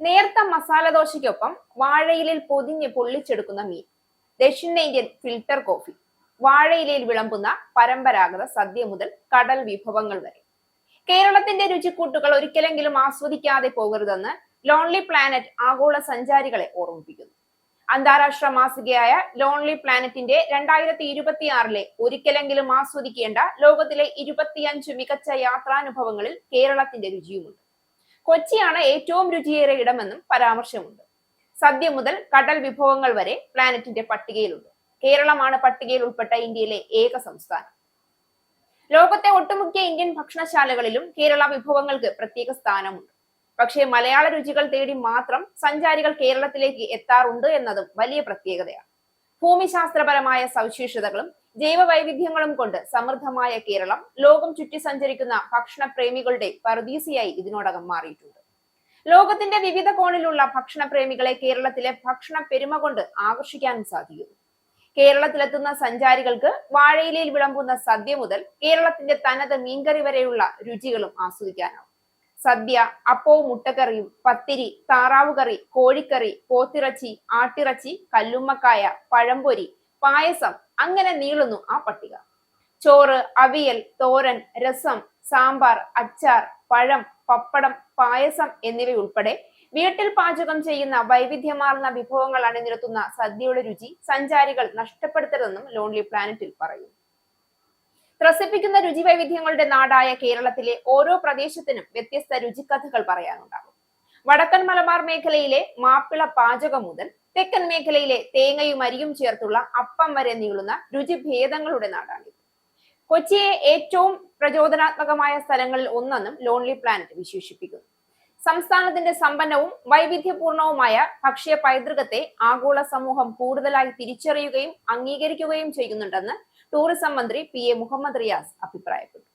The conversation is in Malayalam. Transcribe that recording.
നേർത്ത മസാല ദോശയ്ക്കൊപ്പം വാഴയിലയിൽ പൊതിഞ്ഞ് പൊള്ളിച്ചെടുക്കുന്ന മീൻ, ദക്ഷിണേന്ത്യൻ ഫിൽട്ടർ കോഫി, വാഴയിലയിൽ വിളമ്പുന്ന പരമ്പരാഗത സദ്യ മുതൽ കടൽ വിഭവങ്ങൾ വരെ കേരളത്തിന്റെ രുചിക്കൂട്ടുകൾ ഒരിക്കലെങ്കിലും ആസ്വദിക്കാതെ പോകരുതെന്ന് ലോൺലി പ്ലാനറ്റ് ആഗോള സഞ്ചാരികളെ ഓർമ്മിപ്പിക്കുന്നു. അന്താരാഷ്ട്ര മാസികയായ ലോൺലി പ്ലാനറ്റിന്റെ 2026 ഒരിക്കലെങ്കിലും ആസ്വദിക്കേണ്ട ലോകത്തിലെ 25 മികച്ച യാത്രാനുഭവങ്ങളിൽ കേരളത്തിന്റെ രുചിയുമുണ്ട്. കൊച്ചിയാണ് ഏറ്റവും രുചിയേറെ ഇടമെന്നും പരാമർശമുണ്ട്. സദ്യ മുതൽ കടൽ വിഭവങ്ങൾ വരെ പ്ലാനറ്റിന്റെ പട്ടികയിലുണ്ട്. കേരളമാണ് പട്ടികയിൽ ഉൾപ്പെട്ട ഇന്ത്യയിലെ ഏക സംസ്ഥാനം. ലോകത്തെ ഒട്ടുമിക്ക ഇന്ത്യൻ ഭക്ഷണശാലകളിലും കേരള വിഭവങ്ങൾക്ക് പ്രത്യേക സ്ഥാനമുണ്ട്. പക്ഷേ മലയാള രുചികൾ തേടി മാത്രം സഞ്ചാരികൾ കേരളത്തിലേക്ക് എത്താറുണ്ട് എന്നതും വലിയ പ്രത്യേകതയാണ്. ഭൂമിശാസ്ത്രപരമായ സവിശേഷതകളും ജൈവ വൈവിധ്യങ്ങളും കൊണ്ട് സമൃദ്ധമായ കേരളം ലോകം ചുറ്റി സഞ്ചരിക്കുന്ന ഭക്ഷണപ്രേമികളുടെ പറുദീസയായി ഇതിനോടകം മാറിയിട്ടുണ്ട്. ലോകത്തിന്റെ വിവിധ കോണിലുള്ള ഭക്ഷണപ്രേമികളെ കേരളത്തിലെ ഭക്ഷണ പെരുമ കൊണ്ട് ആകർഷിക്കാനും സാധിക്കുന്നു. കേരളത്തിലെത്തുന്ന സഞ്ചാരികൾക്ക് വാഴയിലയിൽ വിളമ്പുന്ന സദ്യ മുതൽ കേരളത്തിന്റെ തനത് മീൻകറി വരെയുള്ള രുചികളും ആസ്വദിക്കാനാവും. സദ്യ അപ്പവും മുട്ടക്കറിയും, പത്തിരി, താറാവ് കറി, കോഴിക്കറി, പോത്തിറച്ചി, ആട്ടിറച്ചി, കല്ലുമ്മക്കായ, പഴംപൊരി, പായസം, അങ്ങനെ നീളുന്നു ആ പട്ടിക. ചോറ്, അവിയൽ, തോരൻ, രസം, സാമ്പാർ, അച്ചാർ, പഴം, പപ്പടം, പായസം എന്നിവയുൾപ്പെടെ വീട്ടിൽ പാചകം ചെയ്യുന്ന വൈവിധ്യമാർന്ന വിഭവങ്ങൾ അണിനിരത്തുന്ന സദ്യയുടെ രുചി സഞ്ചാരികൾ നഷ്ടപ്പെടുത്തരുതെന്നും ലോൺലി പ്ലാനറ്റിൽ പറയുന്നു. ത്രസിപ്പിക്കുന്ന രുചി വൈവിധ്യങ്ങളുടെ നാടായ കേരളത്തിലെ ഓരോ പ്രദേശത്തിനും വ്യത്യസ്ത രുചിക്കഥകൾ പറയാനുണ്ടാകും. വടക്കൻ മലബാർ മേഖലയിലെ മാപ്പിള പാചകം മുതൽ തെക്കൻ മേഖലയിലെ തേങ്ങയും അരിയും ചേർത്തുള്ള അപ്പം വരെ നീളുന്ന രുചിഭേദങ്ങളുടെ നാടാണിത്. കൊച്ചിയെ ഏറ്റവും പ്രചോദനാത്മകമായ സ്ഥലങ്ങളിൽ ഒന്നെന്നും ലോൺലി പ്ലാനറ്റ് വിശേഷിപ്പിക്കുന്നു. സംസ്ഥാനത്തിന്റെ സമ്പന്നവും വൈവിധ്യപൂർണവുമായ ഭക്ഷ്യ പൈതൃകത്തെ ആഗോള സമൂഹം കൂടുതലായി തിരിച്ചറിയുകയും അംഗീകരിക്കുകയും ചെയ്യുന്നുണ്ടെന്ന് ടൂറിസം മന്ത്രി PA മുഹമ്മദ് റിയാസ് അഭിപ്രായപ്പെട്ടു.